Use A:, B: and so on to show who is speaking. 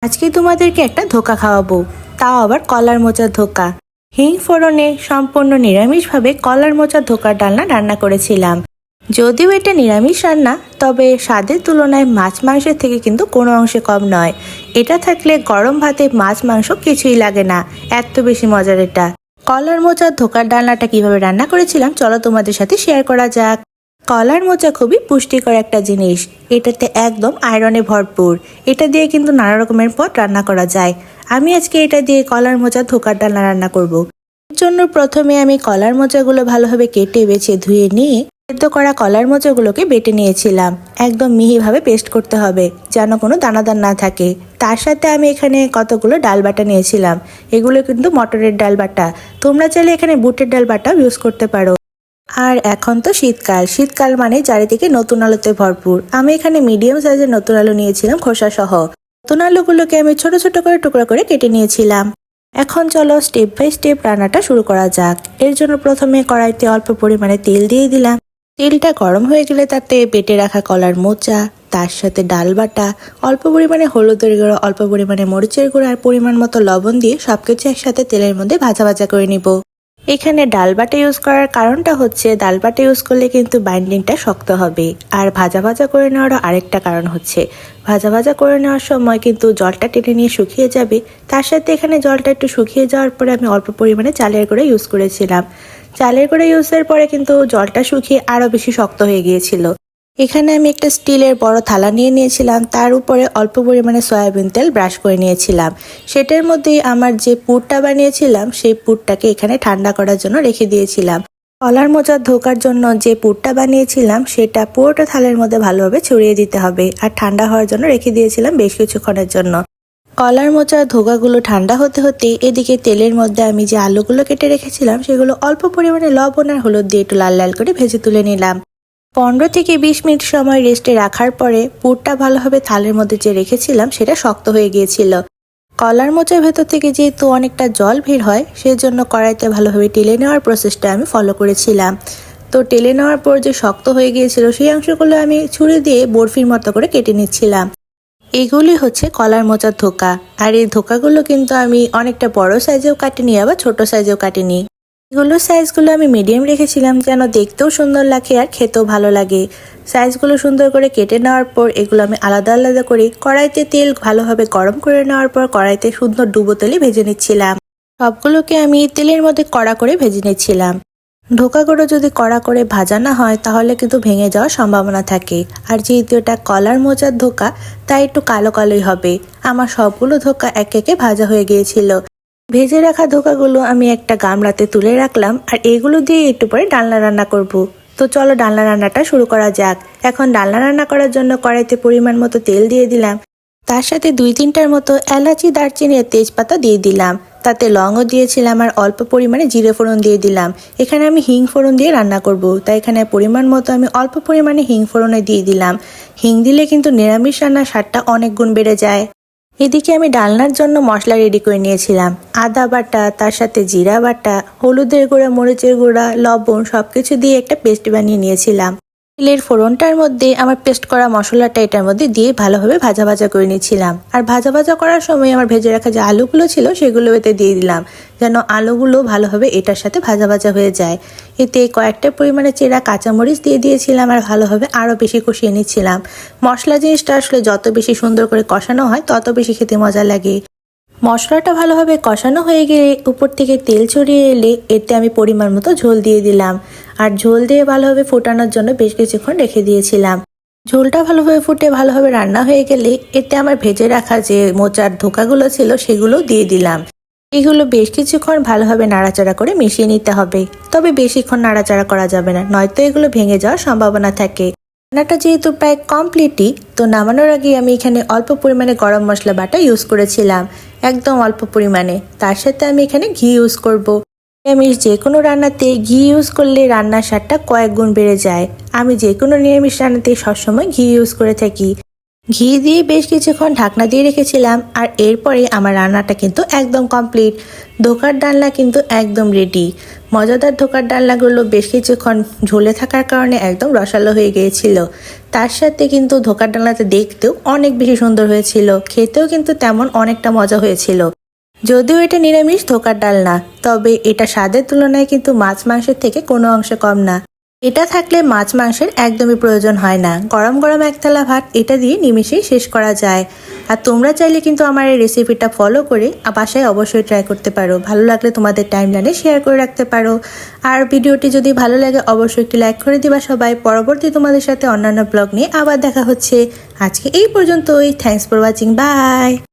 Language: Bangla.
A: আজকে তোমাদেরকে একটা ধোকা খাওয়াবো, তাও আবার কলার মোচার ধোকা। হিং ফোড়নে সম্পূর্ণ নিরামিষভাবে কলার মোচার ধোকার ডালনা রান্না করেছিলাম। যদিও এটা নিরামিষ রান্না, তবে স্বাদের তুলনায় মাছ মাংসের থেকে কিন্তু কোনো অংশে কম নয়। এটা থাকলে গরম ভাতে মাছ মাংস কিছুই লাগে না, এত বেশি মজার এটা। কলার মোচার ধোকার ডালনাটা কিভাবে রান্না করেছিলাম চলো তোমাদের সাথে শেয়ার করা যাক। কলার মোচা খুবই পুষ্টিকর একটা জিনিস, এটাতে একদম আয়রনে ভরপুর। এটা দিয়ে কিন্তু নানা রকমের পদ রান্না করা যায়। আমি আজকে এটা দিয়ে কলার মোচা ধোকার ডালনা রান্না করব। এর জন্য প্রথমে আমি কলার মোচাগুলো ভালোভাবে কেটে বেছে ধুয়ে নিয়ে সেদ্ধ করা কলার মোচাগুলোকে বেটে নিয়েছিলাম। একদম মিহিভাবে পেস্ট করতে হবে, যেন কোনো দানাদার না থাকে। তার সাথে আমি এখানে কতগুলো ডাল বাটা নিয়েছিলাম। এগুলো কিন্তু মটরের ডাল বাটা, তোমরা চাইলে এখানে বুটের ডাল বাটাও ইউজ করতে পারো। আর এখন তো শীতকাল, শীতকাল মানে চারিদিকে নতুন আলুতে ভরপুর। আমি এখানে মিডিয়াম সাইজের নতুন আলু নিয়েছিলাম খোসা সহ। নতুন আলুগুলোকে আমি ছোট ছোট করে টুকরো করে কেটে নিয়েছিলাম। এখন চলো স্টেপ বাই স্টেপ রান্নাটা শুরু করা যাক। এর জন্য প্রথমে কড়াইতে অল্প পরিমাণে তেল দিয়ে দিলাম। তেলটা গরম হয়ে গেলে তাতে বেটে রাখা কলার মোচা, তার সাথে ডাল বাটা, অল্প পরিমাণে হলুদের গুঁড়ো, অল্প পরিমাণে মরিচের গুঁড়ো আর পরিমাণ মতো লবণ দিয়ে সবকিছু একসাথে তেলের মধ্যে ভাজা ভাজা করে নিব। এখানে ডাল বাটা ইউজ করার কারণটা হচ্ছে ডাল বাটা ইউজ করলে কিন্তু বাইন্ডিংটা শক্ত হবে। আর ভাজা ভাজা করে নেওয়ারও আরেকটা কারণ হচ্ছে ভাজা ভাজা করে নেওয়ার সময় কিন্তু জলটা টেনে নিয়ে শুকিয়ে যাবে। তার সাথে এখানে জলটা একটু শুকিয়ে যাওয়ার পরে আমি অল্প পরিমাণে চালের গুঁড়ো ইউজ করেছিলাম। চালের গুঁড়ো ইউজের পরে কিন্তু জলটা শুকিয়ে আরও বেশি শক্ত হয়ে গিয়েছিল। এখানে আমি একটা স্টিলের বড় থালা নিয়ে নিয়েছিলাম, তার উপরে অল্প পরিমাণে সয়াবিন তেল ব্রাশ করে নিয়েছিলাম। সেটার মধ্যেই আমার যে পুরটা বানিয়েছিলাম সেই পুরটাকে এখানে ঠান্ডা করার জন্য রেখে দিয়েছিলাম। কলার মোচার ধোকার জন্য যে পুরটা বানিয়েছিলাম সেটা পুরোটা থালের মধ্যে ভালোভাবে ছড়িয়ে দিতে হবে, আর ঠান্ডা হওয়ার জন্য রেখে দিয়েছিলাম বেশ কিছুক্ষণের জন্য। কলার মোচার ধোকাগুলো ঠান্ডা হতে হতে এদিকে তেলের মধ্যে আমি যে আলুগুলো কেটে রেখেছিলাম সেগুলো অল্প পরিমাণে লবণ আর হলুদ দিয়ে একটু লাল লাল করে ভেজে তুলে নিলাম। 15 থেকে 20 মিনিট সময় রেস্টে রাখার পরে পুরটা ভালোভাবে থালের মধ্যে যে রেখেছিলাম সেটা শক্ত হয়ে গিয়েছিল। কলার মোচার ভেতর থেকে যেহেতু অনেকটা জল বের হয়, সেজন্য কড়াইতে ভালোভাবে টেলে নেওয়ার প্রসেসটা আমি ফলো করেছিলাম। তো টেলে নেওয়ার পর যে শক্ত হয়ে গিয়েছিল সেই অংশগুলো আমি ছুরি দিয়ে বরফির মতো করে কেটে নিচ্ছিলাম। এগুলি হচ্ছে কলার মোচার ধোকা। আর এই ধোকাগুলো কিন্তু আমি অনেকটা বড় সাইজেও কাটিনি, আবার ছোট সাইজেও কাটিনি। এগুলোর সাইজগুলো আমি মিডিয়াম রেখেছিলাম, যেন দেখতেও সুন্দর লাগে আর খেতেও ভালো লাগে। সাইজগুলো সুন্দর করে কেটে নেওয়ার পর এগুলো আমি আলাদা আলাদা করে কড়াইতে তেল ভালোভাবে গরম করে নেওয়ার পর কড়াইতে সুন্দর ডুবো তেলে ভেজে নিচ্ছিলাম। সবগুলোকে আমি তেলের মধ্যে কড়া করে ভেজে নিচ্ছিলাম। ধোকাগুলো যদি কড়া করে ভাজা না হয় তাহলে কিন্তু ভেঙে যাওয়ার সম্ভাবনা থাকে। আর যেহেতু এটা কলার মোচার ধোকা, তাই একটু কালো কালোই হবে। আমার সবগুলো ধোকা এক একে ভাজা হয়ে গিয়েছিল। ভেজে রাখা ধোকাগুলো আমি একটা গামলাতে তুলে রাখলাম, আর এগুলো দিয়ে একটু পরে ডালনা রান্না করব। তো চলো ডালনা রান্নাটা শুরু করা যাক। এখন ডালনা রান্না করার জন্য কড়াইতে পরিমাণ মতো তেল দিয়ে দিলাম। তার সাথে 2-3টার মতো এলাচি, দারচিনি আর তেজপাতা দিয়ে দিলাম। তাতে লংও দিয়েছিলাম আর অল্প পরিমাণে জিরে ফোড়ন দিয়ে দিলাম। এখানে আমি হিং ফোড়ন দিয়ে রান্না করব, তাই এখানে পরিমাণ মতো আমি অল্প পরিমাণে হিং ফোড়নে দিয়ে দিলাম। হিং দিলে কিন্তু নিরামিষ রান্নার স্বাদটা অনেক গুণ বেড়ে যায়। এদিকে আমি ডালনার জন্য মশলা রেডি করে নিয়েছিলাম। আদা বাটা, তার সাথে জিরা বাটা, হলুদের গুঁড়া, মরিচের গুঁড়া, লবণ সবকিছু দিয়ে একটা পেস্ট বানিয়ে নিয়েছিলাম। তেলের ফোড়নটার মধ্যে আমার পেস্ট করা মশলাটা এটার মধ্যে দিয়ে ভালোভাবে ভাজা ভাজা করে নিয়েছিলাম। আর ভাজা ভাজা করার সময় আমার ভেজে রাখা যে আলুগুলো ছিল সেগুলো এতে দিয়ে দিলাম, যেন আলুগুলো ভালোভাবে এটার সাথে ভাজা ভাজা হয়ে যায়। এতে কয়েকটা পরিমাণে চেরা কাঁচামরিচ দিয়ে দিয়েছিলাম আর ভালোভাবে আরও বেশি কষিয়ে নিচ্ছিলাম। মশলা জিনিসটা আসলে যত বেশি সুন্দর করে কষানো হয় তত বেশি খেতে মজা লাগে। মশলাটা ভালোভাবে কষানো হয়ে গেলে উপর থেকে তেল ছড়িয়ে এলে এতে আমি পরিমাণ মতো ঝোল দিয়ে দিলাম। আর ঝোল দিয়ে ভালোভাবে ফোটানোর জন্য বেশ কিছুক্ষণ রেখে দিয়েছিলাম। ঝোলটা ভালোভাবে ফুটে ভালোভাবে রান্না হয়ে গেলে এতে আমার ভেজে রাখা যে মোচার ধোকাগুলো ছিল সেগুলো দিয়ে দিলাম। এগুলো বেশ কিছুক্ষণ ভালোভাবে নাড়াচাড়া করে মিশিয়ে নিতে হবে, তবে বেশিক্ষণ নাড়াচাড়া করা যাবে না, নয়তো এগুলো ভেঙে যাওয়ার সম্ভাবনা থাকে। রান্নাটা যেহেতু প্রায় কমপ্লিটই, তো নামানোর আগে আমি এখানে অল্প পরিমাণে গরম মশলা বাটা ইউজ করেছিলাম, একদম অল্প পরিমাণে। তার সাথে আমি এখানে ঘি ইউজ করব। নিরামিষ যে কোনো রান্নাতে ঘি ইউজ করলে রান্নার স্বাদটা কয়েক গুণ বেড়ে যায়। আমি যে কোনো নিরামিষ রান্নাতে সবসময় ঘি ইউজ করে থাকি। ঘি দিয়ে বেশ কিছুক্ষণ ঢাকনা দিয়ে রেখেছিলাম, আর এরপরে আমার রান্নাটা কিন্তু একদম কমপ্লিট। ধোকার ডালনা কিন্তু একদম রেডি। মজাদার ধোকার ডালনাগুলো বেশ কিছুক্ষণ ঝোলে থাকার কারণে একদম রসালো হয়ে গিয়েছিল। তার সাথে কিন্তু ধোকার ডালনাতে দেখতেও অনেক বেশি সুন্দর হয়েছিল, খেতেও কিন্তু তেমন অনেকটা মজা হয়েছিল। যদিও এটা নিরামিষ ধোকার ডালনা, তবে এটা স্বাদের তুলনায় কিন্তু মাছ মাংসের থেকে কোনো অংশে কম না। এটা থাকলে মাছ মাংসের একদমই প্রয়োজন হয় না। গরম গরম এক থালা ভাত এটা দিয়ে নিমেষেই শেষ করা যায়। আর তোমরা চাইলে কিন্তু আমার এই রেসিপিটা ফলো করে বাসায় অবশ্যই ট্রাই করতে পারো। ভালো লাগলে তোমাদের টাইমলাইনে শেয়ার করে রাখতে পারো। আর ভিডিওটি যদি ভালো লাগে অবশ্যই একটি লাইক করে দিবা সবাই। পরবর্তী তোমাদের সাথে অন্যান্য ব্লগ নিয়ে আবার দেখা হচ্ছে। আজকে এই পর্যন্তই। Thanks for watching. বাই।